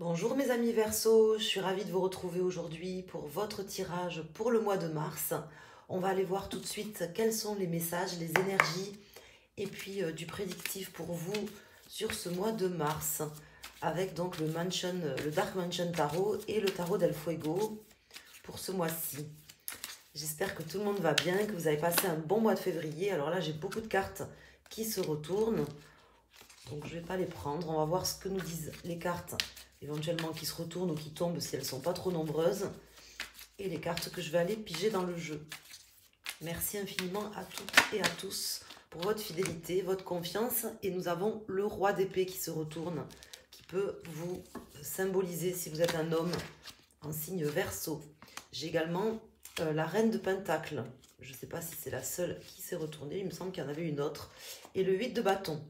Bonjour mes amis Verseau, je suis ravie de vous retrouver aujourd'hui pour votre tirage pour le mois de mars. On va aller voir tout de suite quels sont les messages, les énergies et puis du prédictif pour vous sur ce mois de mars avec donc le Dark Mansion Tarot et le Tarot del Fuego pour ce mois-ci. J'espère que tout le monde va bien, que vous avez passé un bon mois de février. Alors là, j'ai beaucoup de cartes qui se retournent, donc je ne vais pas les prendre. On va voir ce que nous disent les cartes éventuellement qui se retournent ou qui tombent si elles ne sont pas trop nombreuses, et les cartes que je vais aller piger dans le jeu. Merci infiniment à toutes et à tous pour votre fidélité, votre confiance, et nous avons le roi d'épée qui se retourne, qui peut vous symboliser si vous êtes un homme en signe Verseau. J'ai également la reine de Pentacle, je ne sais pas si c'est la seule qui s'est retournée, il me semble qu'il y en avait une autre, et le 8 de bâton.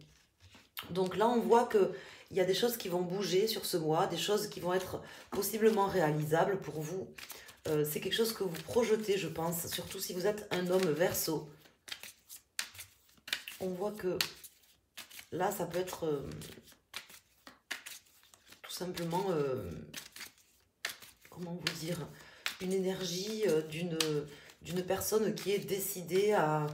Donc là, on voit qu'il y a des choses qui vont bouger sur ce mois, des choses qui vont être possiblement réalisables pour vous. C'est quelque chose que vous projetez, je pense, surtout si vous êtes un homme Verseau. On voit que là, ça peut être tout simplement, comment vous dire, une énergie d'une personne qui est décidée à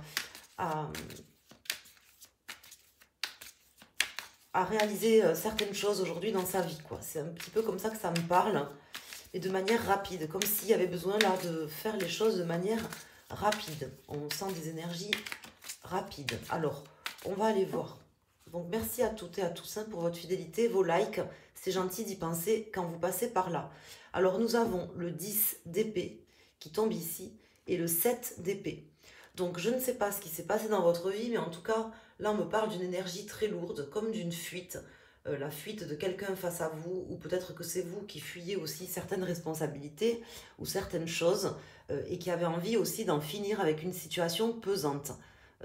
réaliser certaines choses aujourd'hui dans sa vie, quoi. C'est un petit peu comme ça que ça me parle, et de manière rapide, comme s'il y avait besoin là de faire les choses de manière rapide. On sent des énergies rapides. Alors, on va aller voir. Donc, merci à toutes et à tous pour votre fidélité, vos likes. C'est gentil d'y penser quand vous passez par là. Alors, nous avons le 10 d'épée qui tombe ici et le 7 d'épée. Donc, je ne sais pas ce qui s'est passé dans votre vie, mais en tout cas, là, on me parle d'une énergie très lourde, comme d'une fuite. La fuite de quelqu'un face à vous, ou peut-être que c'est vous qui fuyez aussi certaines responsabilités ou certaines choses, et qui avez envie aussi d'en finir avec une situation pesante.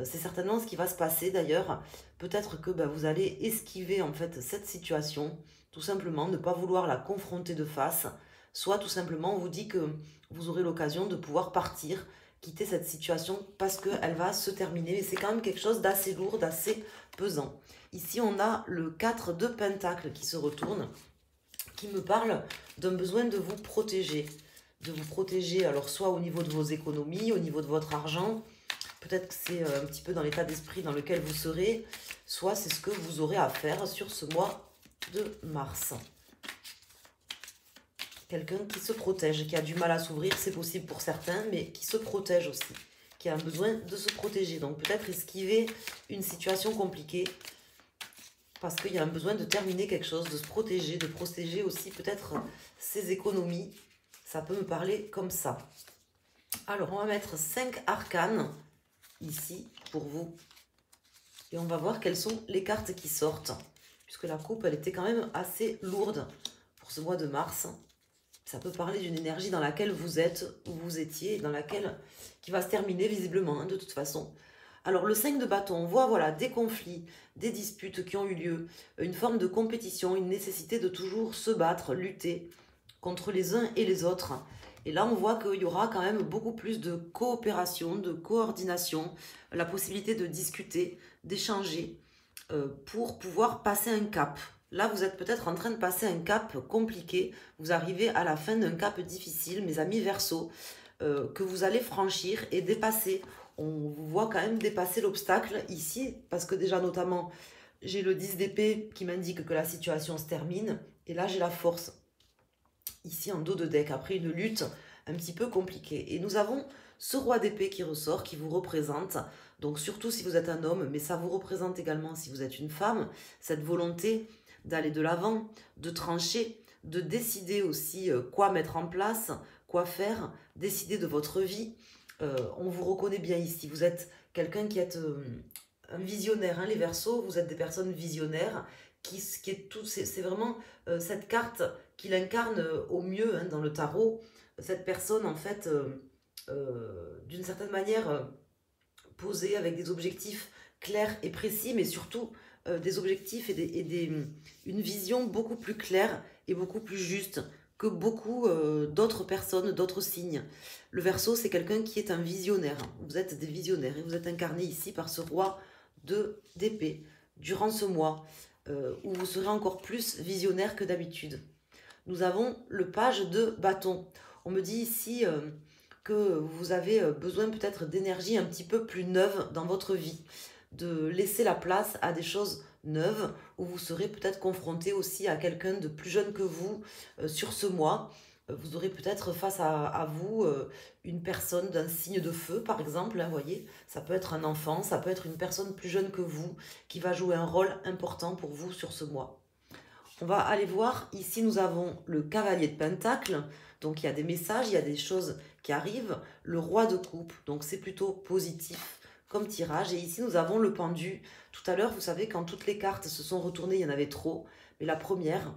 C'est certainement ce qui va se passer d'ailleurs. Peut-être que vous allez esquiver en fait cette situation, tout simplement ne pas vouloir la confronter de face, soit tout simplement on vous dit que vous aurez l'occasion de pouvoir partir, quitter cette situation parce qu'elle va se terminer. Mais c'est quand même quelque chose d'assez lourd, d'assez pesant. Ici, on a le 4 de Pentacle qui se retourne, qui me parle d'un besoin de vous protéger. De vous protéger, alors soit au niveau de vos économies, au niveau de votre argent, peut-être que c'est un petit peu dans l'état d'esprit dans lequel vous serez, soit c'est ce que vous aurez à faire sur ce mois de mars. Quelqu'un qui se protège, qui a du mal à s'ouvrir, c'est possible pour certains, mais qui se protège aussi, qui a besoin de se protéger. Donc peut-être esquiver une situation compliquée, parce qu'il y a un besoin de terminer quelque chose, de se protéger, de protéger aussi peut-être ses économies. Ça peut me parler comme ça. Alors, on va mettre 5 arcanes ici pour vous. Et on va voir quelles sont les cartes qui sortent. Puisque la coupe, elle était quand même assez lourde pour ce mois de mars. Ça peut parler d'une énergie dans laquelle vous êtes, où vous étiez, dans laquelle qui va se terminer visiblement, de toute façon. Alors, le 5 de bâton, on voit voilà, des conflits, des disputes qui ont eu lieu, une forme de compétition, une nécessité de toujours se battre, lutter contre les uns et les autres. Et là, on voit qu'il y aura quand même beaucoup plus de coopération, de coordination, la possibilité de discuter, d'échanger pour pouvoir passer un cap. Là, vous êtes peut-être en train de passer un cap compliqué. Vous arrivez à la fin d'un cap difficile, mes amis Verseau, que vous allez franchir et dépasser. On vous voit quand même dépasser l'obstacle ici, parce que déjà, notamment, j'ai le 10 d'épée qui m'indique que la situation se termine. Et là, j'ai la force ici en dos de deck, après une lutte un petit peu compliquée. Et nous avons ce roi d'épée qui ressort, qui vous représente, donc surtout si vous êtes un homme, mais ça vous représente également si vous êtes une femme, cette volonté d'aller de l'avant, de trancher, de décider aussi quoi mettre en place, quoi faire, décider de votre vie. On vous reconnaît bien ici, vous êtes quelqu'un qui est un visionnaire, hein, les Verseaux, vous êtes des personnes visionnaires, qui est tout, c'est vraiment cette carte qu'il incarne au mieux hein, dans le tarot, cette personne en fait, d'une certaine manière, posée avec des objectifs clairs et précis, mais surtout des objectifs et une vision beaucoup plus claire et beaucoup plus juste que beaucoup d'autres personnes, d'autres signes. Le Verseau, c'est quelqu'un qui est un visionnaire. Vous êtes des visionnaires et vous êtes incarné ici par ce roi d'épée durant ce mois où vous serez encore plus visionnaire que d'habitude. nous avons le page de bâton. On me dit ici que vous avez besoin peut-être d'énergie un petit peu plus neuve dans votre vie, de laisser la place à des choses neuves, où vous serez peut-être confronté aussi à quelqu'un de plus jeune que vous sur ce mois. Vous aurez peut-être face à vous une personne d'un signe de feu, par exemple, hein, voyez, ça peut être un enfant, ça peut être une personne plus jeune que vous, qui va jouer un rôle important pour vous sur ce mois. On va aller voir, ici nous avons le cavalier de Pentacle, donc il y a des messages, il y a des choses qui arrivent, le roi de coupe, donc c'est plutôt positif comme tirage, et ici nous avons le pendu. Tout à l'heure, vous savez, quand toutes les cartes se sont retournées, il y en avait trop, mais la première,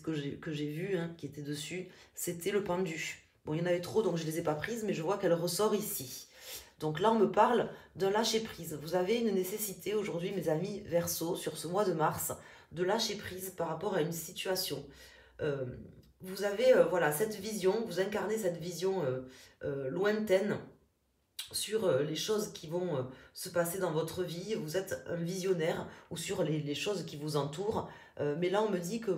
que j'ai vue, hein, qui était dessus, c'était le pendu. Bon, il y en avait trop, donc je ne les ai pas prises, mais je vois qu'elle ressort ici. Donc là, on me parle d'un lâcher-prise. Vous avez une nécessité aujourd'hui, mes amis Verseau, sur ce mois de mars, de lâcher prise par rapport à une situation. Vous avez voilà, cette vision, vous incarnez cette vision lointaine sur les choses qui vont se passer dans votre vie. Vous êtes un visionnaire, ou sur les choses qui vous entourent. Mais là, on me dit que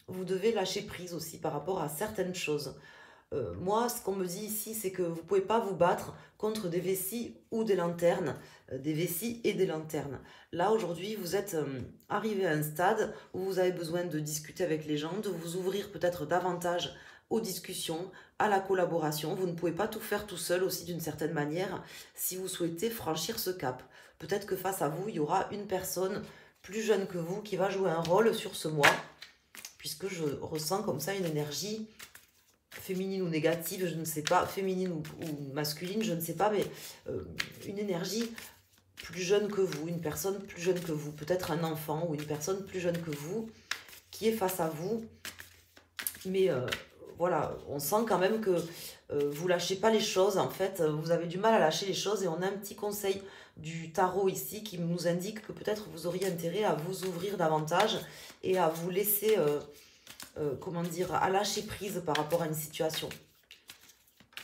vous devez lâcher prise aussi par rapport à certaines choses. Moi, ce qu'on me dit ici, c'est que vous ne pouvez pas vous battre contre des vessies ou des lanternes, des vessies et des lanternes. Là, aujourd'hui, vous êtes arrivé à un stade où vous avez besoin de discuter avec les gens, de vous ouvrir peut-être davantage aux discussions, à la collaboration. Vous ne pouvez pas tout faire tout seul aussi d'une certaine manière si vous souhaitez franchir ce cap. Peut-être que face à vous, il y aura une personne plus jeune que vous qui va jouer un rôle sur ce mois, puisque je ressens comme ça une énergie féminine ou négative, je ne sais pas, féminine ou masculine, je ne sais pas, mais une énergie plus jeune que vous, une personne plus jeune que vous, peut-être un enfant ou une personne plus jeune que vous, qui est face à vous. Mais voilà, on sent quand même que vous lâchez pas les choses, en fait, vous avez du mal à lâcher les choses, et on a un petit conseil du tarot ici qui nous indique que peut-être vous auriez intérêt à vous ouvrir davantage et à vous laisser... comment dire, à lâcher prise par rapport à une situation.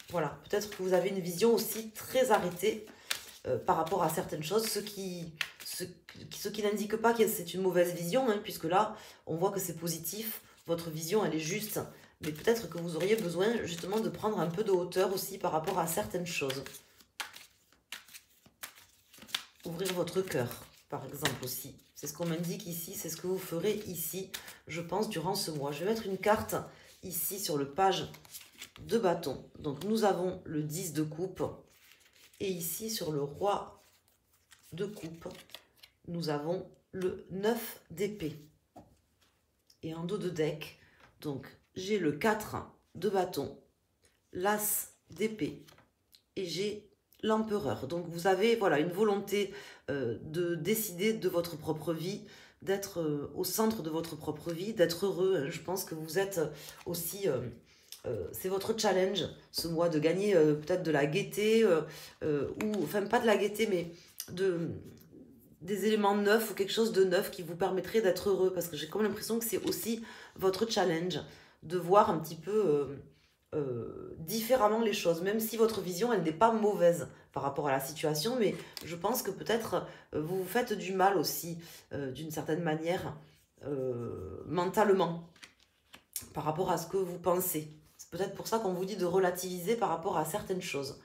Voilà, peut-être que vous avez une vision aussi très arrêtée par rapport à certaines choses, ce qui n'indique pas que c'est une mauvaise vision, hein, puisque là, on voit que c'est positif, votre vision, elle est juste, mais peut-être que vous auriez besoin justement de prendre un peu de hauteur aussi par rapport à certaines choses. Ouvrir votre cœur, par exemple, aussi. C'est ce qu'on m'indique ici, c'est ce que vous ferez ici, je pense, durant ce mois. Je vais mettre une carte ici sur le page de bâton. Donc, nous avons le 10 de coupe. Et ici, sur le roi de coupe, nous avons le 9 d'épée. Et en dos de deck, donc, j'ai le 4 de bâton, l'as d'épée, et j'ai l'empereur. Donc vous avez voilà, une volonté de décider de votre propre vie, d'être au centre de votre propre vie, d'être heureux. Je pense que vous êtes aussi... c'est votre challenge ce mois, de gagner peut-être de la gaieté, ou enfin pas de la gaieté, mais des éléments neufs ou quelque chose de neuf qui vous permettrait d'être heureux. Parce que j'ai comme l'impression que c'est aussi votre challenge, de voir un petit peu... différemment les choses, même si votre vision elle n'est pas mauvaise par rapport à la situation, mais je pense que peut-être vous vous faites du mal aussi d'une certaine manière mentalement par rapport à ce que vous pensez. C'est peut-être pour ça qu'on vous dit de relativiser par rapport à certaines choses.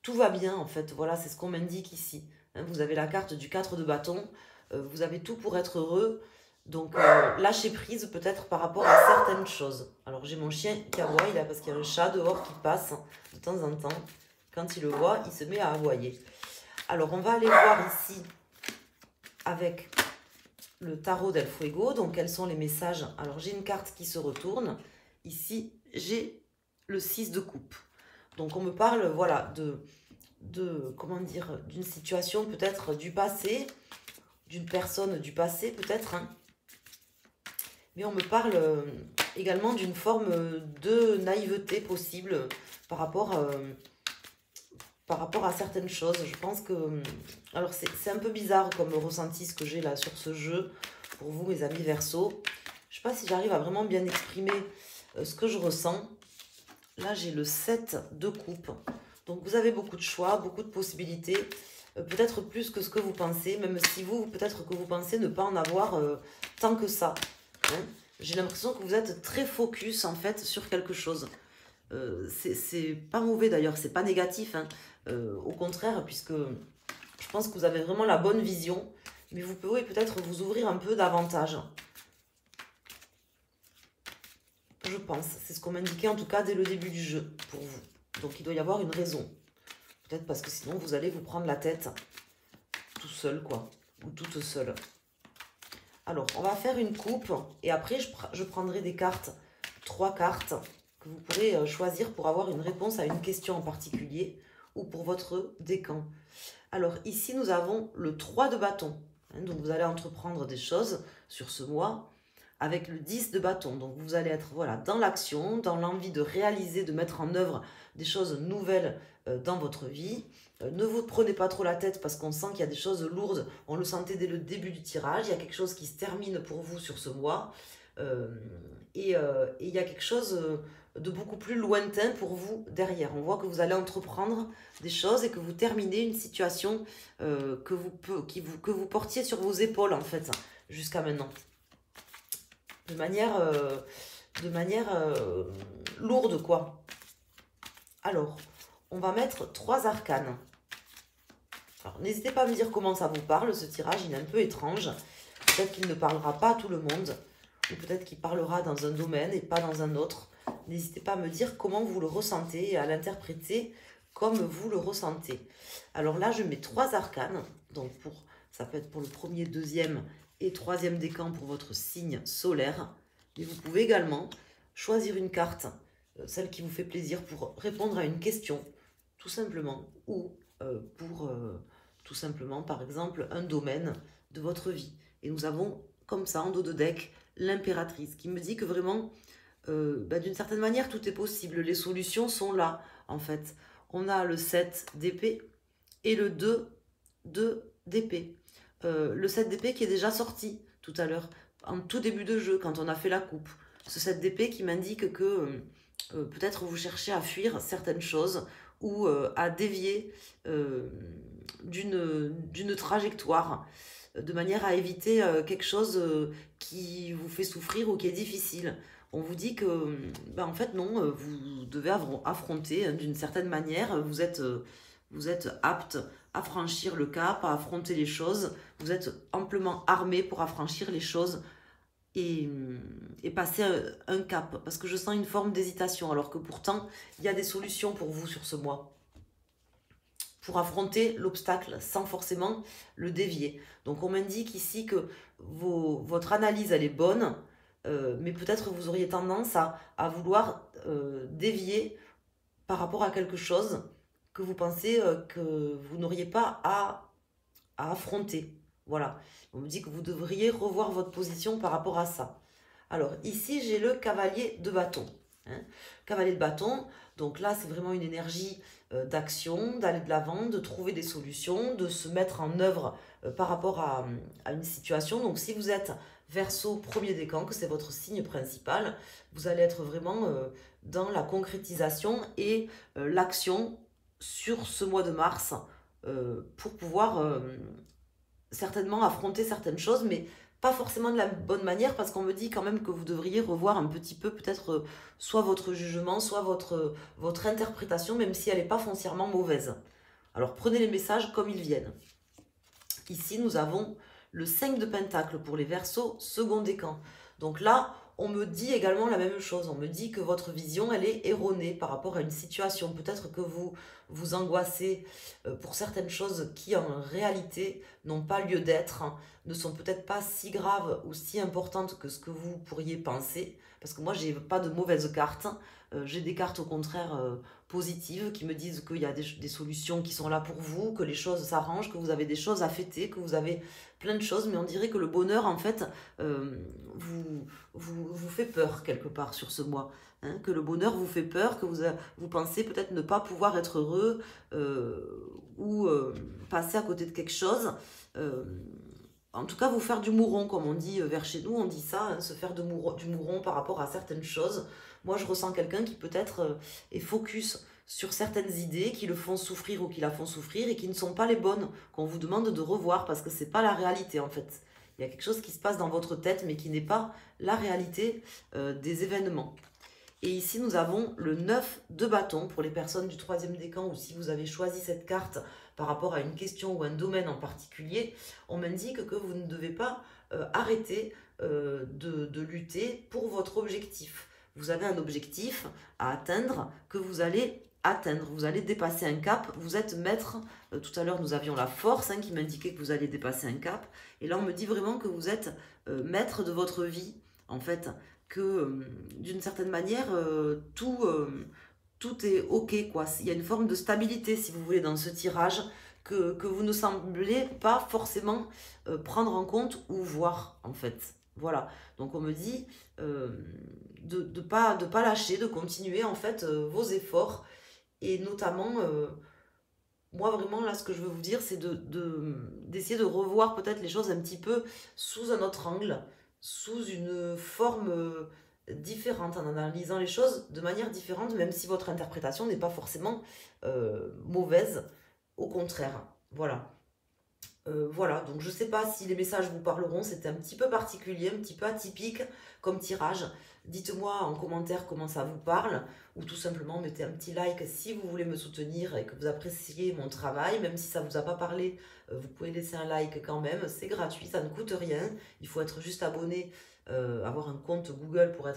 Tout va bien en fait, voilà, c'est ce qu'on m'indique ici. Hein, vous avez la carte du 4 de bâton, vous avez tout pour être heureux. Donc, lâcher prise peut-être par rapport à certaines choses. Alors, j'ai mon chien qui aboie, parce qu'il y a un chat dehors qui passe de temps en temps. Quand il le voit, il se met à aboyer. Alors, on va aller voir ici avec le tarot del Fuego. Donc, quels sont les messages? Alors, j'ai une carte qui se retourne. Ici, j'ai le 6 de coupe. Donc, on me parle, voilà, comment dire, d'une situation peut-être du passé, d'une personne du passé peut-être, hein. Mais on me parle également d'une forme de naïveté possible par rapport à certaines choses. Je pense que... Alors, c'est un peu bizarre comme ressenti ce que j'ai là sur ce jeu pour vous, mes amis Verseau. Je ne sais pas si j'arrive à vraiment bien exprimer ce que je ressens. Là, j'ai le 7 de coupe. Donc, vous avez beaucoup de choix, beaucoup de possibilités. Peut-être plus que ce que vous pensez, même si vous, peut-être que vous pensez ne pas en avoir tant que ça. Hein. J'ai l'impression que vous êtes très focus en fait sur quelque chose. C'est pas mauvais d'ailleurs, c'est pas négatif, hein. Au contraire, puisque je pense que vous avez vraiment la bonne vision, mais vous pouvez peut-être vous ouvrir un peu davantage. Je pense, c'est ce qu'on m'indiquait en tout cas dès le début du jeu pour vous. Donc il doit y avoir une raison. Peut-être parce que sinon vous allez vous prendre la tête tout seul quoi, ou toute seule. Alors on va faire une coupe et après je prendrai des cartes, 3 cartes que vous pourrez choisir pour avoir une réponse à une question en particulier ou pour votre décan. Alors ici nous avons le 3 de bâton, hein, donc vous allez entreprendre des choses sur ce mois avec le 10 de bâton. Donc vous allez être voilà, dans l'action, dans l'envie de réaliser, de mettre en œuvre des choses nouvelles dans votre vie. Ne vous prenez pas trop la tête parce qu'on sent qu'il y a des choses lourdes. On le sentait dès le début du tirage. Il y a quelque chose qui se termine pour vous sur ce mois. Et il y a quelque chose de beaucoup plus lointain pour vous derrière. On voit que vous allez entreprendre des choses et que vous terminez une situation que vous portiez sur vos épaules en fait jusqu'à maintenant. De manière lourde quoi. Alors, on va mettre 3 arcanes. Alors, n'hésitez pas à me dire comment ça vous parle, ce tirage, il est un peu étrange. Peut-être qu'il ne parlera pas à tout le monde, ou peut-être qu'il parlera dans un domaine et pas dans un autre. N'hésitez pas à me dire comment vous le ressentez et à l'interpréter comme vous le ressentez. Alors là, je mets 3 arcanes, donc ça peut être pour le premier, deuxième et troisième décan pour votre signe solaire. Mais vous pouvez également choisir une carte, celle qui vous fait plaisir, pour répondre à une question, tout simplement, ou pour tout simplement, par exemple, un domaine de votre vie. Et nous avons, comme ça, en dos de deck, l'impératrice, qui me dit que vraiment, d'une certaine manière, tout est possible. Les solutions sont là, en fait. On a le 7 d'épée et le 2 d'épée. Le 7 d'épée qui est déjà sorti tout à l'heure, en tout début de jeu, quand on a fait la coupe. Ce 7 d'épée qui m'indique que peut-être vous cherchez à fuir certaines choses ou à dévier d'une trajectoire de manière à éviter quelque chose qui vous fait souffrir ou qui est difficile. On vous dit que, en fait, non, vous devez affronter hein, d'une certaine manière. Vous êtes apte à franchir le cap, à affronter les choses. Vous êtes amplement armé pour affranchir les choses et passer un cap. Parce que je sens une forme d'hésitation, alors que pourtant, il y a des solutions pour vous sur ce mois. Pour affronter l'obstacle sans forcément le dévier. Donc on m'indique ici que votre analyse, elle est bonne, mais peut-être vous auriez tendance à vouloir dévier par rapport à quelque chose que vous pensez que vous n'auriez pas à affronter. Voilà. On me dit que vous devriez revoir votre position par rapport à ça. Alors ici, j'ai le cavalier de bâton. Hein. Cavalier de bâton, donc là, c'est vraiment une énergie d'action, d'aller de l'avant, de trouver des solutions, de se mettre en œuvre par rapport à une situation. Donc si vous êtes Verseau premier décan, que c'est votre signe principal, vous allez être vraiment dans la concrétisation et l'action sur ce mois de mars pour pouvoir certainement affronter certaines choses, mais pas forcément de la bonne manière, parce qu'on me dit quand même que vous devriez revoir un petit peu peut-être soit votre jugement, soit votre interprétation, même si elle n'est pas foncièrement mauvaise. Alors prenez les messages comme ils viennent. Ici, nous avons le 5 de Pentacle pour les Verseaux, second décan. Donc là, on me dit également la même chose. On me dit que votre vision, elle est erronée par rapport à une situation. Peut-être que vous vous angoissez pour certaines choses qui, en réalité, n'ont pas lieu d'être, hein, ne sont peut-être pas si graves ou si importantes que ce que vous pourriez penser. Parce que moi, je n'ai pas de mauvaises cartes. J'ai des cartes, au contraire, positives qui me disent qu'il y a des solutions qui sont là pour vous, que les choses s'arrangent, que vous avez des choses à fêter, que vous avez plein de choses. Mais on dirait que le bonheur, en fait, vous fait peur quelque part sur ce mois. Hein, que le bonheur vous fait peur, que vous pensez peut-être ne pas pouvoir être heureux ou passer à côté de quelque chose. En tout cas, vous faire du mouron, comme on dit vers chez nous, on dit ça, hein, se faire du mouron par rapport à certaines choses. Moi, je ressens quelqu'un qui peut-être est focus sur certaines idées qui le font souffrir ou qui la font souffrir et qui ne sont pas les bonnes, qu'on vous demande de revoir parce que c'est pas la réalité en fait. Il y a quelque chose qui se passe dans votre tête, mais qui n'est pas la réalité des événements. Et ici, nous avons le 9 de bâton pour les personnes du troisième décan, ou si vous avez choisi cette carte par rapport à une question ou un domaine en particulier, on m'indique que vous ne devez pas arrêter de lutter pour votre objectif. Vous avez un objectif à atteindre que vous allez atteindre. Vous allez dépasser un cap. Vous êtes maître. Tout à l'heure, nous avions la force qui m'indiquait que vous allez dépasser un cap. Et là, on me dit vraiment que vous êtes maître de votre vie, en fait, que d'une certaine manière, tout est ok, quoi. Il y a une forme de stabilité, si vous voulez, dans ce tirage, que vous ne semblez pas forcément prendre en compte ou voir, en fait. Voilà. Donc, on me dit de pas lâcher, de continuer, en fait, vos efforts. Et notamment, moi, vraiment, là, ce que je veux vous dire, c'est d'essayer de revoir peut-être les choses un petit peu sous un autre angle, sous une forme différente, en analysant les choses de manière différente, même si votre interprétation n'est pas forcément mauvaise, au contraire. Voilà. Voilà, donc je ne sais pas si les messages vous parleront, c'était un petit peu particulier, un petit peu atypique comme tirage. Dites-moi en commentaire comment ça vous parle, ou tout simplement mettez un petit like si vous voulez me soutenir et que vous appréciez mon travail. Même si ça ne vous a pas parlé, vous pouvez laisser un like quand même, c'est gratuit, ça ne coûte rien. Il faut être juste abonné, avoir un compte Google pour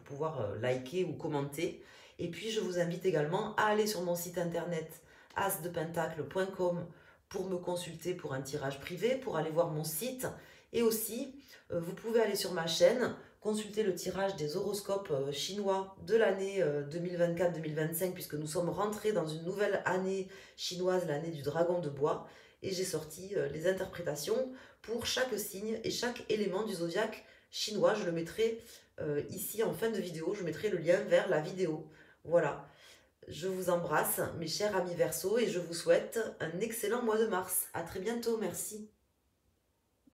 pouvoir liker ou commenter. Et puis je vous invite également à aller sur mon site internet asdepentacle.com pour me consulter pour un tirage privé, pour aller voir mon site. Et aussi, vous pouvez aller sur ma chaîne, consulter le tirage des horoscopes chinois de l'année 2024-2025, puisque nous sommes rentrés dans une nouvelle année chinoise, l'année du dragon de bois. Et j'ai sorti les interprétations pour chaque signe et chaque élément du zodiaque chinois. Je le mettrai ici en fin de vidéo, je mettrai le lien vers la vidéo. Voilà. Je vous embrasse, mes chers amis Verseaux, et je vous souhaite un excellent mois de mars. À très bientôt, merci.